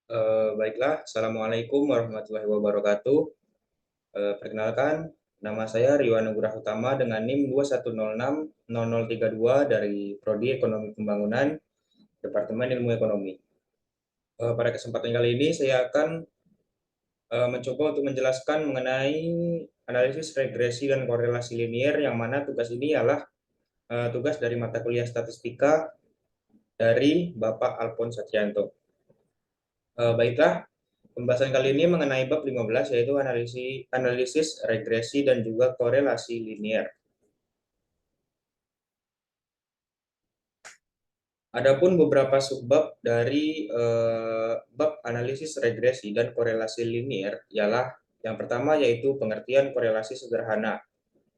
Baiklah, Assalamualaikum warahmatullahi wabarakatuh. Perkenalkan, nama saya Riwan Nugrah Utama dengan NIM 210600032 dari Prodi Ekonomi Pembangunan, Departemen Ilmu Ekonomi. Pada kesempatan kali ini saya akan mencoba untuk menjelaskan mengenai analisis regresi dan korelasi linier, yang mana tugas ini adalah tugas dari mata kuliah statistika dari Bapak Alphonse Satrianto. Baiklah, pembahasan kali ini mengenai bab 15, yaitu analisis regresi dan juga korelasi linier. Adapun beberapa subbab dari bab analisis regresi dan korelasi linier ialah yang pertama yaitu pengertian korelasi sederhana.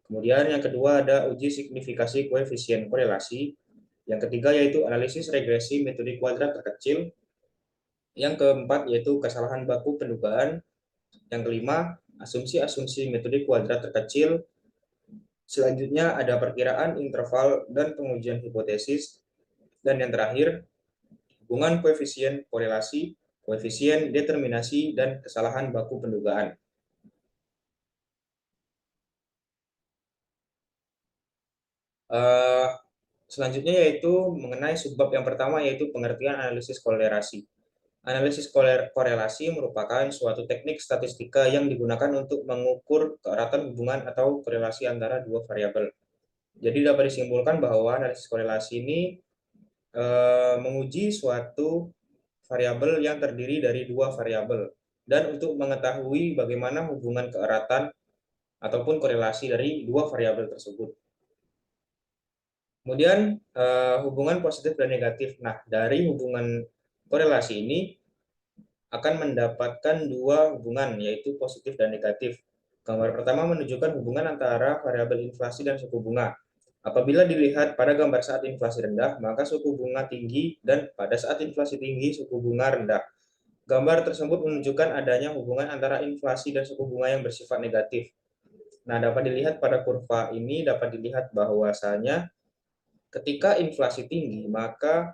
Kemudian yang kedua ada uji signifikasi koefisien korelasi. Yang ketiga yaitu analisis regresi metode kuadrat terkecil. Yang keempat yaitu kesalahan baku pendugaan. Yang kelima, asumsi-asumsi metode kuadrat terkecil. Selanjutnya ada perkiraan interval dan pengujian hipotesis. Dan yang terakhir, hubungan koefisien korelasi, koefisien determinasi, dan kesalahan baku pendugaan. Uh, Selanjutnya yaitu mengenai subbab yang pertama yaitu pengertian analisis korelasi. Analisis korelasi merupakan suatu teknik statistika yang digunakan untuk mengukur keeratan hubungan atau korelasi antara dua variabel. Jadi dapat disimpulkan bahwa analisis korelasi ini menguji suatu variabel yang terdiri dari dua variabel dan untuk mengetahui bagaimana hubungan keeratan ataupun korelasi dari dua variabel tersebut. Kemudian hubungan positif dan negatif. Nah, dari hubungan korelasi ini akan mendapatkan dua hubungan, yaitu positif dan negatif. Gambar pertama menunjukkan hubungan antara variabel inflasi dan suku bunga. Apabila dilihat pada gambar saat inflasi rendah, maka suku bunga tinggi, dan pada saat inflasi tinggi, suku bunga rendah. Gambar tersebut menunjukkan adanya hubungan antara inflasi dan suku bunga yang bersifat negatif. Nah, dapat dilihat pada kurva ini, dapat dilihat bahwasanya ketika inflasi tinggi, maka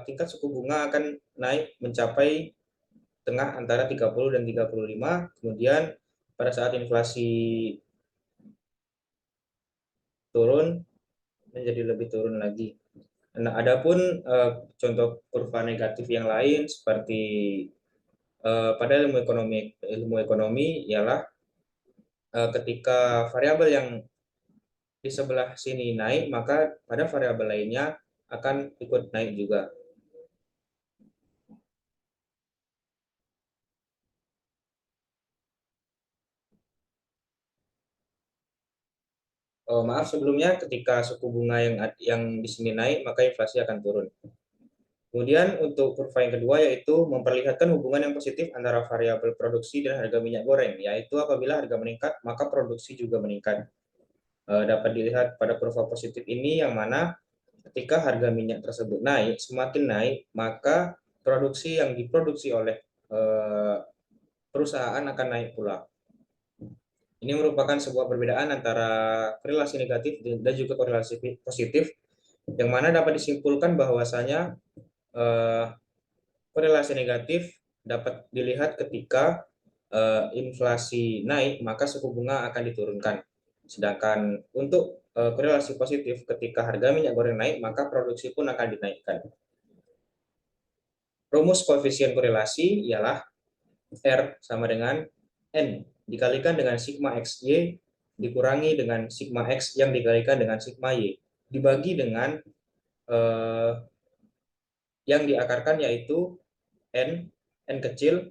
tingkat suku bunga akan naik mencapai tengah antara 30 dan 35. Kemudian pada saat inflasi turun, menjadi lebih turun lagi. Nah, adapun contoh kurva negatif yang lain seperti pada ilmu ekonomi ialah ketika variabel yang di sebelah sini naik, maka pada variabel lainnya akan ikut naik juga. Maaf sebelumnya, ketika suku bunga yang di sini naik, maka inflasi akan turun. Kemudian untuk kurva yang kedua yaitu memperlihatkan hubungan yang positif antara variabel produksi dan harga minyak goreng, yaitu apabila harga meningkat maka produksi juga meningkat. Dapat dilihat pada kurva positif ini yang mana ketika harga minyak tersebut naik, semakin naik maka produksi yang diproduksi oleh perusahaan akan naik pula. Ini merupakan sebuah perbedaan antara korelasi negatif dan juga korelasi positif, yang mana dapat disimpulkan bahwasanya eh, korelasi negatif dapat dilihat ketika inflasi naik, maka suku bunga akan diturunkan. Sedangkan untuk korelasi positif, ketika harga minyak goreng naik, maka produksi pun akan dinaikkan. Rumus koefisien korelasi ialah R sama dengan N dikalikan dengan sigma XY dikurangi dengan sigma X yang dikalikan dengan sigma Y dibagi dengan eh, yang diakarkan yaitu N kecil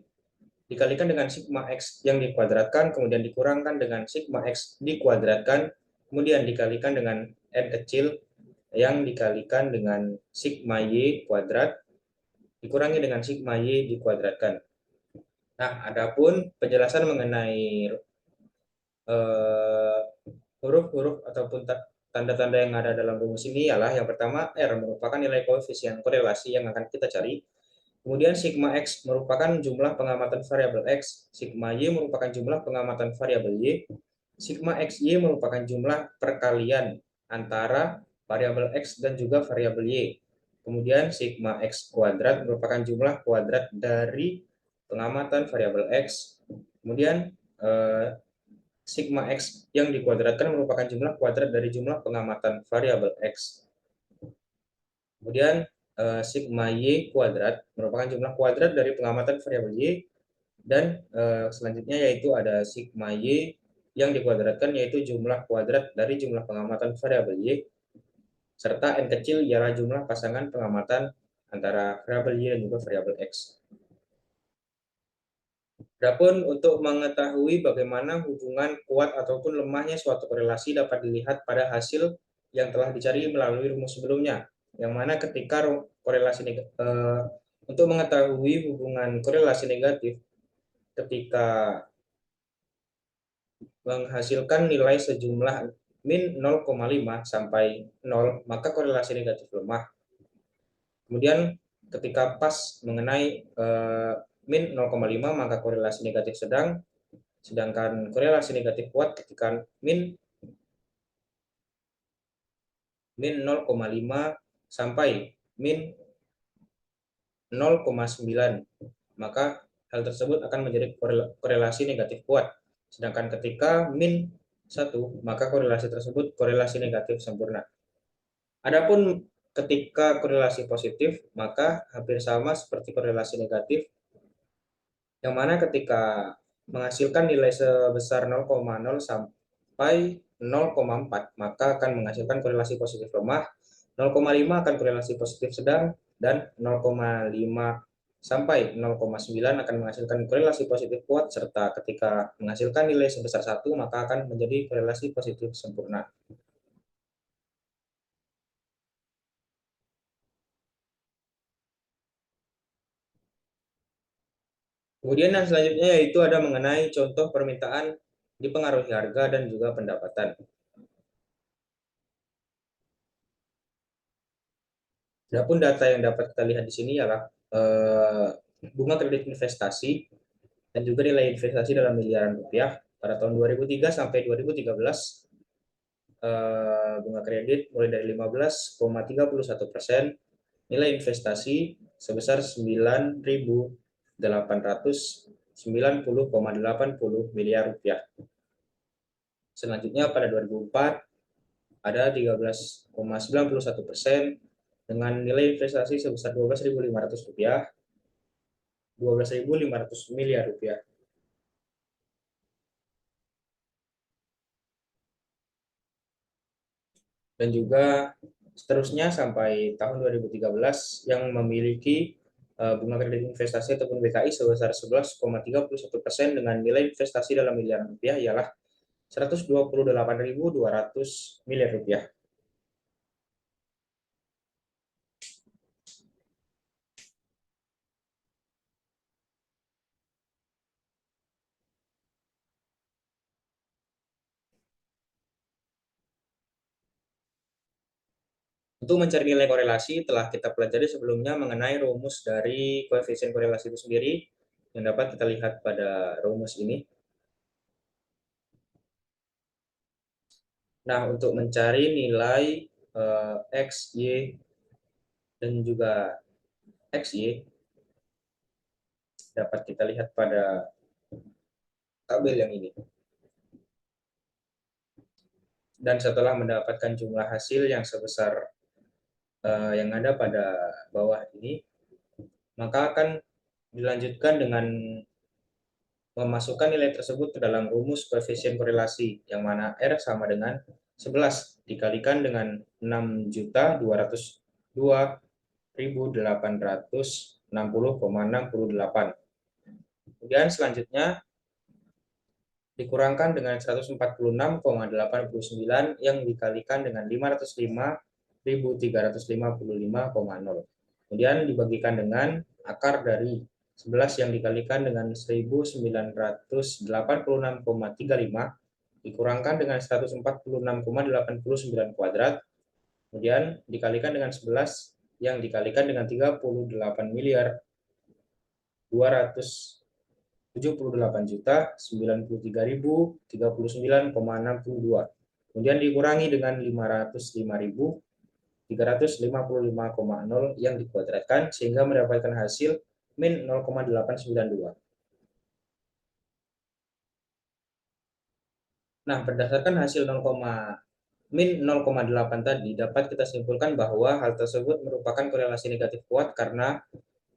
dikalikan dengan sigma X yang dikuadratkan, kemudian dikurangkan dengan sigma X dikuadratkan, kemudian dikalikan dengan N kecil yang dikalikan dengan sigma Y kuadrat, dikurangi dengan sigma Y dikuadratkan. Nah, adapun penjelasan mengenai eh, huruf-huruf ataupun tanda-tanda yang ada dalam rumus ini ialah yang pertama, R merupakan nilai koefisien korelasi yang akan kita cari. Kemudian sigma X merupakan jumlah pengamatan variabel X, sigma Y merupakan jumlah pengamatan variabel Y, sigma XY merupakan jumlah perkalian antara variabel X dan juga variabel Y. Kemudian sigma X kuadrat merupakan jumlah kuadrat dari pengamatan variabel X. Kemudian sigma X yang dikuadratkan merupakan jumlah kuadrat dari jumlah pengamatan variabel X. Kemudian sigma Y kuadrat merupakan jumlah kuadrat dari pengamatan variabel Y. Dan selanjutnya yaitu ada sigma Y yang dikuadratkan yaitu jumlah kuadrat dari jumlah pengamatan variabel Y, serta N kecil ialah jumlah pasangan pengamatan antara variabel Y dan juga variabel X. Adapun untuk mengetahui bagaimana hubungan kuat ataupun lemahnya suatu korelasi dapat dilihat pada hasil yang telah dicari melalui rumus sebelumnya, yang mana ketika korelasi untuk mengetahui hubungan korelasi negatif ketika menghasilkan nilai sejumlah min 0,5 sampai 0, maka korelasi negatif lemah. Kemudian ketika pas mengenai min 0,5 maka korelasi negatif sedang, sedangkan korelasi negatif kuat ketika min 0,5 sampai min 0,9, maka hal tersebut akan menjadi korelasi negatif kuat. Sedangkan ketika min 1, maka korelasi tersebut korelasi negatif sempurna. Adapun ketika korelasi positif, maka hampir sama seperti korelasi negatif, yang mana ketika menghasilkan nilai sebesar 0,0 sampai 0,4, maka akan menghasilkan korelasi positif lemah, 0,5 akan korelasi positif sedang, dan 0,5 sampai 0,9 akan menghasilkan korelasi positif kuat, serta ketika menghasilkan nilai sebesar 1, maka akan menjadi korelasi positif sempurna. Kemudian yang selanjutnya yaitu ada mengenai contoh permintaan dipengaruhi harga dan juga pendapatan. Adapun data yang dapat kita lihat di sini ialah bunga kredit investasi dan juga nilai investasi dalam miliaran rupiah pada tahun 2003 sampai 2013. Bunga kredit mulai dari 15,31%, nilai investasi sebesar 9.890,80 miliar rupiah. Selanjutnya pada 2004 ada 13,91% dengan nilai investasi sebesar 12.500 rupiah, 12.500 miliar rupiah. Dan juga seterusnya sampai tahun 2013 yang memiliki bunga kredit investasi ataupun BKI sebesar 11,31% dengan nilai investasi dalam miliaran rupiah ialah 128.200 miliar rupiah. Untuk mencari nilai korelasi, telah kita pelajari sebelumnya mengenai rumus dari koefisien korelasi itu sendiri, yang dapat kita lihat pada rumus ini. Nah, untuk mencari nilai X, Y, dan juga XY, dapat kita lihat pada tabel yang ini. Dan setelah mendapatkan jumlah hasil yang sebesar yang ada pada bawah ini, maka akan dilanjutkan dengan memasukkan nilai tersebut ke dalam rumus koefisien korelasi, yang mana R sama dengan 11 dikalikan dengan 6.202.860,68. Kemudian selanjutnya dikurangkan dengan 146,89 yang dikalikan dengan 505.355,0. Kemudian dibagikan dengan akar dari 11 yang dikalikan dengan 1986,35 dikurangkan dengan 146,89 kuadrat, kemudian dikalikan dengan 11 yang dikalikan dengan 38 miliar 278.093.039,62. Kemudian dikurangi dengan 505.000 355,0 yang dikuadratkan sehingga mendapatkan hasil min 0,892. Nah, berdasarkan hasil min 0,8 tadi, dapat kita simpulkan bahwa hal tersebut merupakan korelasi negatif kuat karena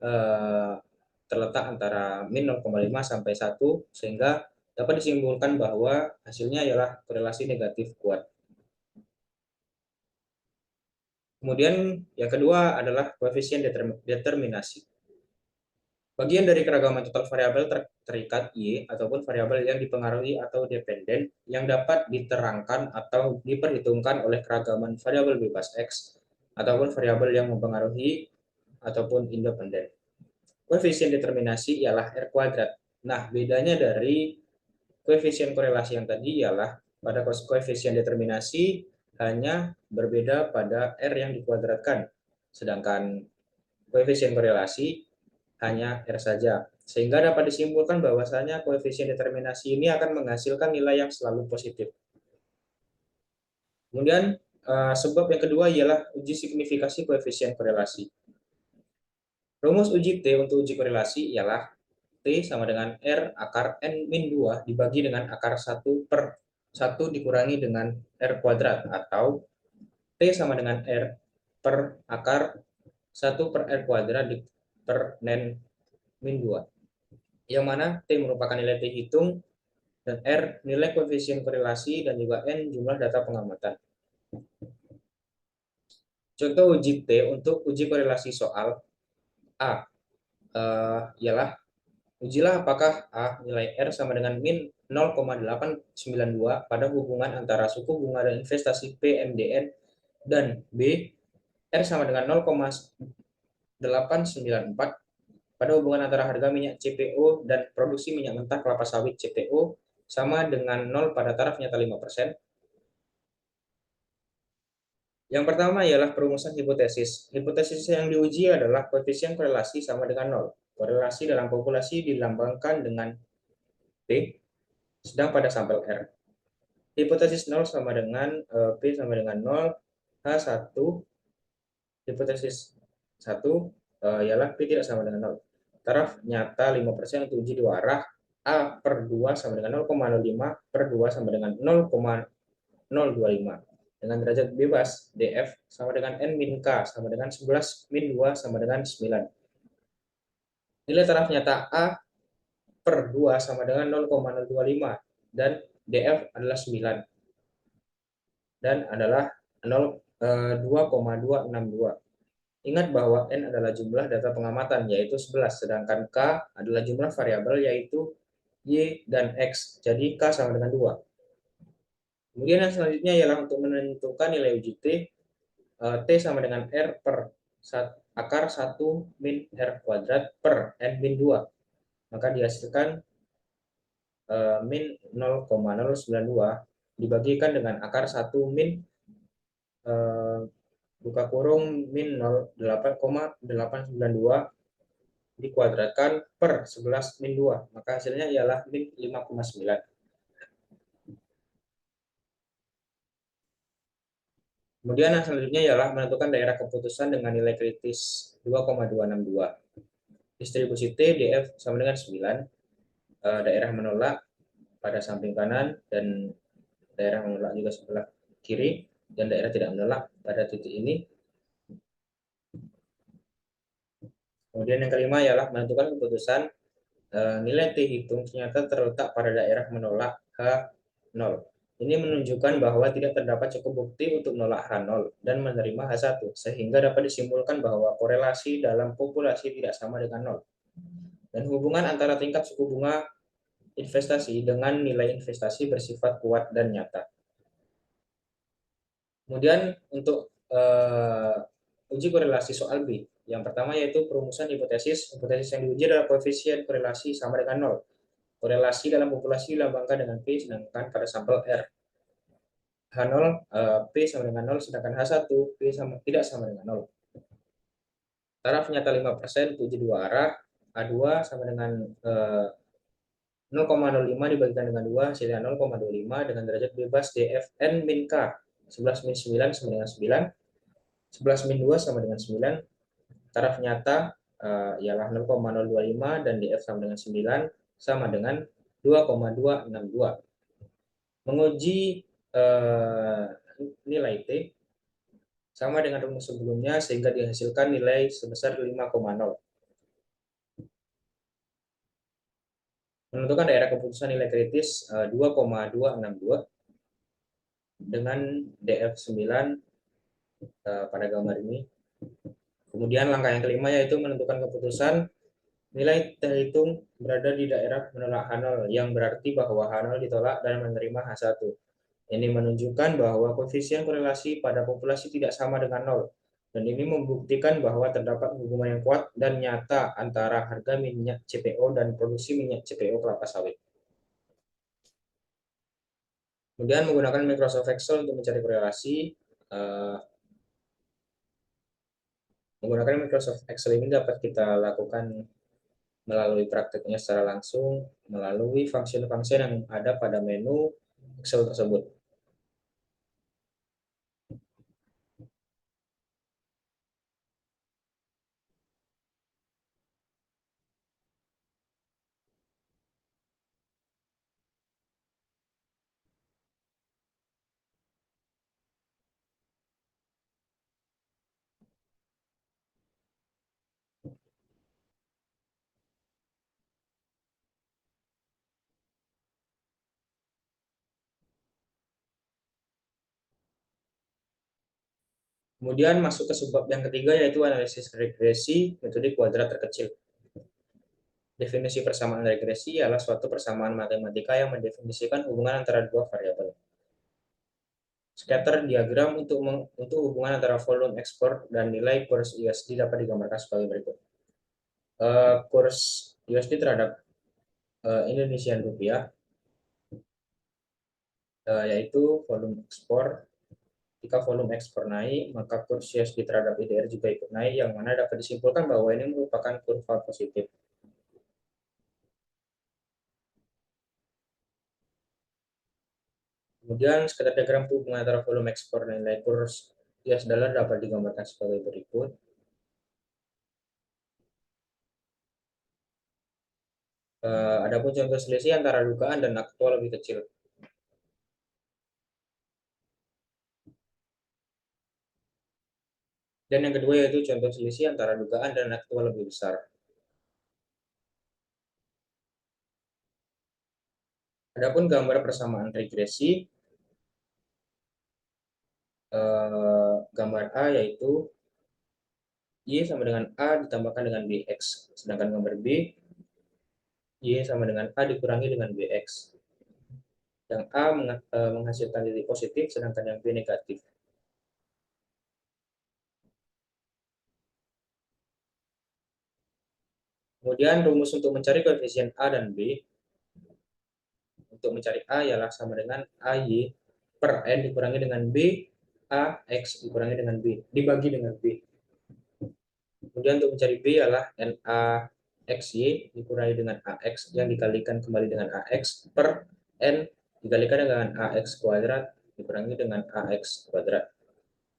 eh, terletak antara min 0,5 sampai 1, sehingga dapat disimpulkan bahwa hasilnya ialah korelasi negatif kuat. Kemudian yang kedua adalah koefisien determinasi. Bagian dari keragaman total variabel terikat Y ataupun variabel yang dipengaruhi atau dependen yang dapat diterangkan atau diperhitungkan oleh keragaman variabel bebas X ataupun variabel yang mempengaruhi ataupun independen. Koefisien determinasi ialah R kuadrat. Nah, bedanya dari koefisien korelasi yang tadi ialah pada koefisien determinasi hanya berbeda pada R yang dikuadratkan, sedangkan koefisien korelasi hanya R saja. Sehingga dapat disimpulkan bahwasanya koefisien determinasi ini akan menghasilkan nilai yang selalu positif. Kemudian sebab yang kedua ialah uji signifikasi koefisien korelasi. Rumus uji T untuk uji korelasi ialah T sama dengan R akar N min 2 dibagi dengan akar 1 per 1 dikurangi dengan R kuadrat, atau T sama dengan R per akar 1 per R kuadrat per N min 2. Yang mana T merupakan nilai T hitung dan R nilai koefisien korelasi dan juga N jumlah data pengamatan. Contoh uji T untuk uji korelasi soal A ialah ujilah apakah A nilai R sama dengan min 0,892 pada hubungan antara suku bunga dan investasi PMDN, dan B R sama dengan 0,894 pada hubungan antara harga minyak CPO dan produksi minyak mentah kelapa sawit CPO sama dengan 0 pada taraf nyata 5%. Yang pertama ialah perumusan hipotesis. Hipotesis yang diuji adalah koefisien korelasi sama dengan 0. Korelasi dalam populasi dilambangkan dengan P, sedang pada sampel R. Hipotesis 0 sama dengan P sama dengan 0, H1, hipotesis 1 ialah P tidak sama dengan 0. Taraf nyata 5% untuk uji dua arah, A per 2 sama dengan 0,05 per 2 sama dengan 0,025. Dengan derajat bebas DF sama dengan N min K sama dengan 11 min 2 sama dengan 9. Nilai taraf nyata A per 2 sama dengan 0,025 dan DF adalah 9 dan adalah 2,262. Ingat bahwa N adalah jumlah data pengamatan yaitu 11, sedangkan K adalah jumlah variabel yaitu Y dan X. Jadi K sama dengan 2. Kemudian yang selanjutnya ialah untuk menentukan nilai uji T. T sama dengan R per akar 1 min R kuadrat per N min 2. Maka dihasilkan min 0,092 dibagikan dengan akar 1 min buka kurung min 0,892 dikuadratkan per 11 min 2. Maka hasilnya ialah min 5,9. Kemudian yang selanjutnya ialah menentukan daerah keputusan dengan nilai kritis 2,262. Distribusi T DF sama dengan 9. Daerah menolak pada samping kanan dan daerah menolak juga sebelah kiri, dan daerah tidak menolak pada titik ini. Kemudian yang kelima ialah menentukan keputusan nilai T hitung ternyata terletak pada daerah menolak H0. Ini menunjukkan bahwa tidak terdapat cukup bukti untuk menolak H0 dan menerima H1, sehingga dapat disimpulkan bahwa korelasi dalam populasi tidak sama dengan 0. Dan hubungan antara tingkat suku bunga investasi dengan nilai investasi bersifat kuat dan nyata. Kemudian untuk uji korelasi soal B. Yang pertama yaitu perumusan hipotesis. Hipotesis yang diuji adalah koefisien korelasi sama dengan 0. Korelasi dalam populasi dilambangkan dengan P, sedangkan pada sampel R. H0, P sama dengan 0, sedangkan H1, P tidak sama dengan 0. Taraf nyata 5% uji dua arah, A2 sama dengan 0,05 dibagikan dengan 2, hasilnya 0,25 dengan derajat bebas DFN min K. 11 min 9 sama dengan 9. 11 min 2 sama dengan 9. Taraf nyata ialah 0,025 dan DF sama dengan 9 sama dengan 2,262. Menguji nilai T sama dengan rumus sebelumnya sehingga dihasilkan nilai sebesar 5,0. Menentukan daerah keputusan nilai kritis 2,262 dengan DF 9 pada gambar ini. Kemudian langkah yang kelima yaitu menentukan keputusan nilai terhitung berada di daerah menolak H0 yang berarti bahwa H0 ditolak dan menerima H1. Ini menunjukkan bahwa koefisien korelasi pada populasi tidak sama dengan 0. Dan ini membuktikan bahwa terdapat hubungan yang kuat dan nyata antara harga minyak CPO dan produksi minyak CPO kelapa sawit. Kemudian menggunakan Microsoft Excel untuk mencari korelasi. Menggunakan Microsoft Excel ini dapat kita lakukan melalui prakteknya secara langsung, melalui function-function yang ada pada menu Excel tersebut. Kemudian masuk ke subbab yang ketiga yaitu analisis regresi metode kuadrat terkecil. Definisi persamaan regresi adalah suatu persamaan matematika yang mendefinisikan hubungan antara dua variabel. Scatter diagram untuk hubungan antara volume ekspor dan nilai kurs USD dapat digambarkan sebagai berikut. Kurs USD terhadap Indonesian rupiah yaitu volume ekspor. Jika volume ekspor naik, maka kurs USD terhadap IDR juga ikut naik, yang mana dapat disimpulkan bahwa ini merupakan kurva positif. Kemudian scatter diagram hubungan antara volume ekspor dan nilai kurs US dollar dapat digambarkan sebagai berikut. Adapun contoh selisih antara dugaan dan aktual lebih kecil. Dan yang kedua yaitu contoh selisih antara dugaan dan aktual lebih besar. Adapun gambar persamaan regresi, gambar A yaitu Y sama dengan A ditambahkan dengan BX. Sedangkan gambar B, Y sama dengan A dikurangi dengan BX. Yang A menghasilkan titik positif, sedangkan yang B negatif. Kemudian rumus untuk mencari koefisien A dan B. Untuk mencari A ialah sama dengan AY per N dikurangi dengan B, AX dikurangi dengan B, dibagi dengan B. Kemudian untuk mencari B ialah NAXY dikurangi dengan AX yang dikalikan kembali dengan AX per N dikalikan dengan AX kuadrat dikurangi dengan AX kuadrat.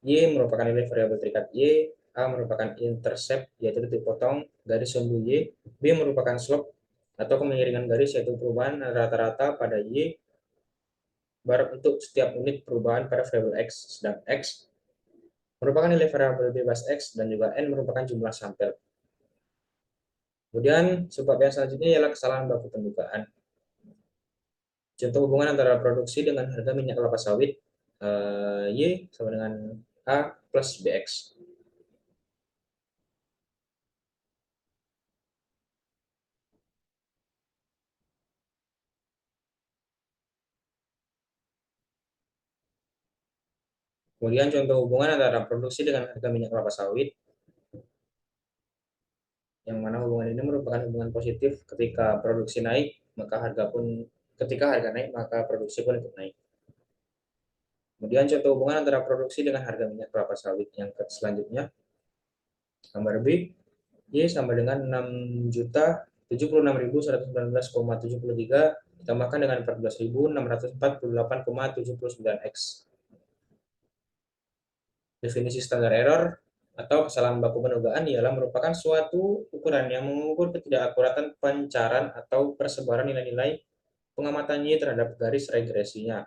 Y merupakan nilai variabel terikat Y, A merupakan intercept yaitu titik potong garis sumbu Y, B merupakan slope atau kemiringan garis yaitu perubahan rata-rata pada Y bar untuk setiap unit perubahan pada variabel X, sedang X merupakan nilai variabel bebas X dan juga N merupakan jumlah sampel. Kemudian sebab yang selanjutnya ialah kesalahan baku pembukaan. Contoh hubungan antara produksi dengan harga minyak kelapa sawit Y sama dengan A plus BX. Kemudian contoh hubungan antara produksi dengan harga minyak kelapa sawit, yang mana hubungan ini merupakan hubungan positif ketika produksi naik, maka harga pun ketika harga naik maka produksi pun ikut naik. Kemudian contoh hubungan antara produksi dengan harga minyak kelapa sawit yang selanjutnya, gambar B, Y sama dengan 6.076.119,73 ditambahkan dengan 14.648,79 X. Definisi standar error atau kesalahan baku penugaan ialah merupakan suatu ukuran yang mengukur ketidakakuratan pancaran atau persebaran nilai-nilai pengamatan Y terhadap garis regresinya.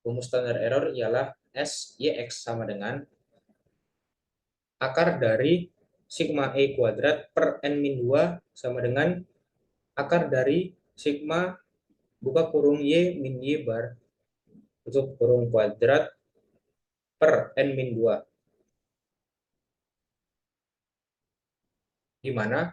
Rumus standar error ialah SYX sama dengan akar dari sigma E kuadrat per N-2 sama dengan akar dari sigma buka kurung Y min Y bar tutup kurung kuadrat per N-2, di mana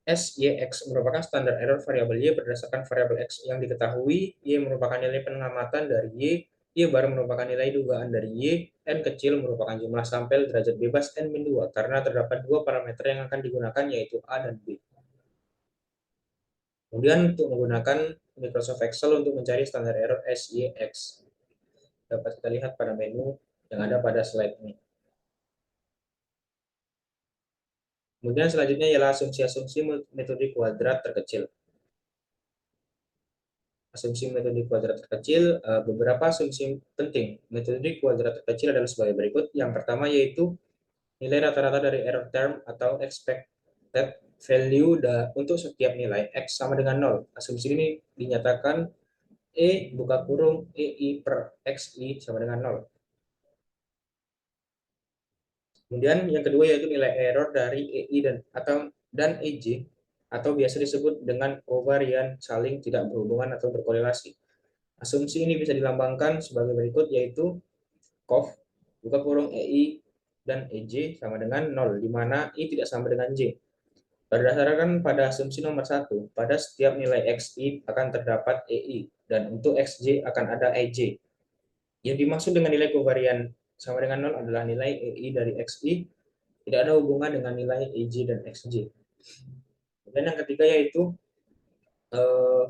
SYX merupakan standar error variabel Y berdasarkan variabel X yang diketahui, Y merupakan nilai pengamatan dari Y bar merupakan nilai dugaan dari Y, N kecil merupakan jumlah sampel derajat bebas N-2, karena terdapat dua parameter yang akan digunakan yaitu A dan B. Kemudian untuk menggunakan Microsoft Excel untuk mencari standar error SYX, dapat kita lihat pada menu yang ada pada slide ini. Kemudian selanjutnya ialah asumsi-asumsi metode kuadrat terkecil. Asumsi metode kuadrat terkecil, beberapa asumsi penting metode kuadrat terkecil adalah sebagai berikut. Yang pertama yaitu nilai rata-rata dari error term atau expected value untuk setiap nilai X sama dengan 0. Asumsi ini dinyatakan E buka kurung EI per XI sama dengan 0. Kemudian yang kedua yaitu nilai error dari EI dan EJ atau biasa disebut dengan kovarian saling tidak berhubungan atau berkorelasi. Asumsi ini bisa dilambangkan sebagai berikut yaitu COV buka kurung EI dan EJ sama dengan 0, di mana I tidak sama dengan J. Berdasarkan pada asumsi nomor 1, pada setiap nilai XI akan terdapat EI, dan untuk XJ akan ada EJ. Yang dimaksud dengan nilai kovarian sama dengan 0 adalah nilai EI dari XI tidak ada hubungan dengan nilai EJ dan XJ. Dan yang ketiga yaitu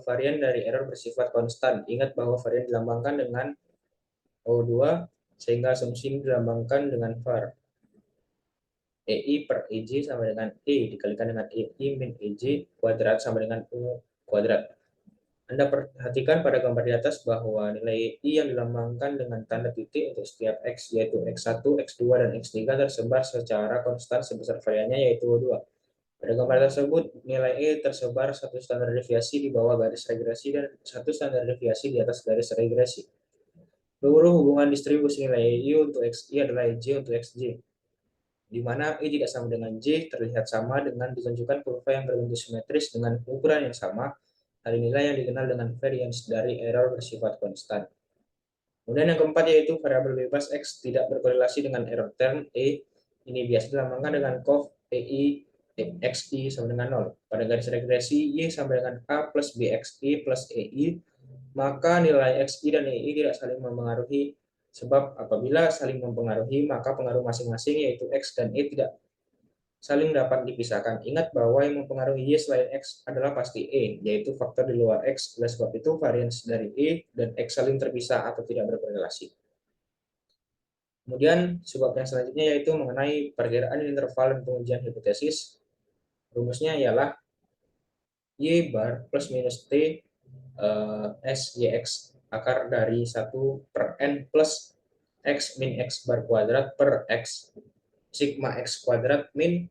varian dari error bersifat konstan. Ingat bahwa varian dilambangkan dengan O2, sehingga asumsi ini dilambangkan dengan var. EI per EJ sama dengan E dikalikan dengan EI min EJ kuadrat sama dengan U kuadrat. Anda perhatikan pada gambar di atas bahwa nilai I yang dilambangkan dengan tanda titik untuk setiap X, yaitu X1, X2, dan X3 tersebar secara konstan sebesar variannya yaitu O2. Pada gambar tersebut, nilai E tersebar satu standar deviasi di bawah garis regresi dan satu standar deviasi di atas garis regresi. Seluruh hubungan distribusi nilai I untuk XI adalah J untuk XJ, di mana I tidak sama dengan J terlihat sama dengan ditunjukkan kurva yang berbentuk simetris dengan ukuran yang sama. Hal inilah yang dikenal dengan variance dari error bersifat konstan. Kemudian yang keempat yaitu variabel bebas X tidak berkorelasi dengan error term E. Ini biasa dilambangkan dengan COV EI XI sama dengan 0. Pada garis regresi Y sama dengan A plus BXI plus EI, maka nilai XI dan EI tidak saling mempengaruhi, sebab apabila saling mempengaruhi maka pengaruh masing-masing yaitu X dan E tidak saling dapat dipisahkan. Ingat bahwa yang mempengaruhi Y selain X adalah pasti E, yaitu faktor di luar X. Oleh sebab itu, varians dari E dan X saling terpisah atau tidak berkorelasi. Kemudian, sebab yang selanjutnya yaitu mengenai perkiraan interval dan pengujian hipotesis. Rumusnya ialah Y bar plus minus T S YX akar dari 1 per N plus X min X bar kuadrat per X sigma X kuadrat min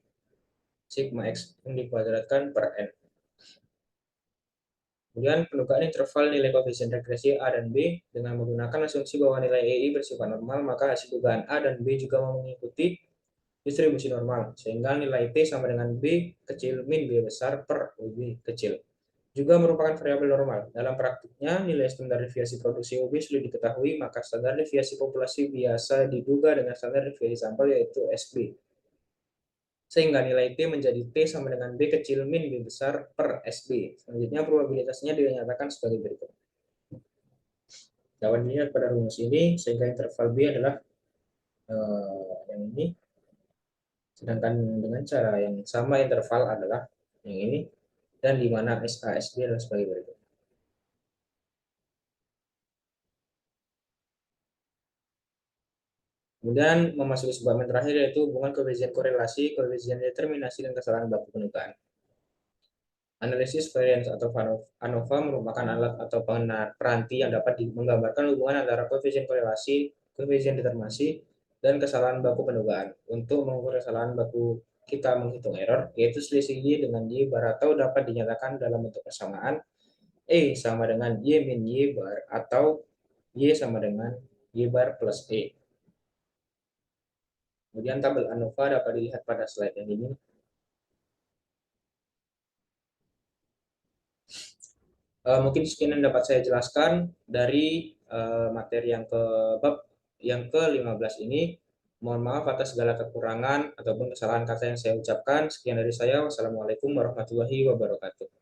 sigma X yang dikuadratkan per N. Kemudian penukaan interval nilai koefisien regresi A dan B dengan menggunakan asumsi bahwa nilai EI bersifat normal, maka hasil dugaan A dan B juga mengikuti distribusi normal, sehingga nilai T sama dengan B kecil min B besar per OB kecil. Juga merupakan variabel normal. Dalam praktiknya, nilai standar deviasi produksi OB sudah diketahui, maka standar deviasi populasi biasa diduga dengan standar deviasi sampel yaitu SB. Sehingga nilai T menjadi T sama dengan B kecil min B besar per SB. Selanjutnya probabilitasnya dinyatakan sebagai berikut. Dapat dilihat pada rumus ini, sehingga interval B adalah yang ini, sedangkan dengan cara yang sama interval adalah yang ini, dan di mana SASB adalah sebagai berikut. Kemudian memasuki sebuah terakhir yaitu hubungan koefisien korelasi, koefisien determinasi, dan kesalahan baku penukaan. Analisis variance atau ANOVA merupakan alat atau peranti yang dapat menggambarkan hubungan antara koefisien korelasi, koefisien determinasi, dan kesalahan baku pendugaan. Untuk mengukur kesalahan baku kita menghitung error, yaitu selisih Y dengan Y bar, atau dapat dinyatakan dalam bentuk persamaan E sama dengan Y min Y bar atau Y sama dengan Y bar plus E. Kemudian tabel ANOVA dapat dilihat pada slide yang ini. Mungkin sekian yang dapat saya jelaskan dari materi yang ke bab yang ke-15 ini. Mohon maaf atas segala kekurangan ataupun kesalahan kata yang saya ucapkan. Sekian dari saya. Wassalamualaikum warahmatullahi wabarakatuh.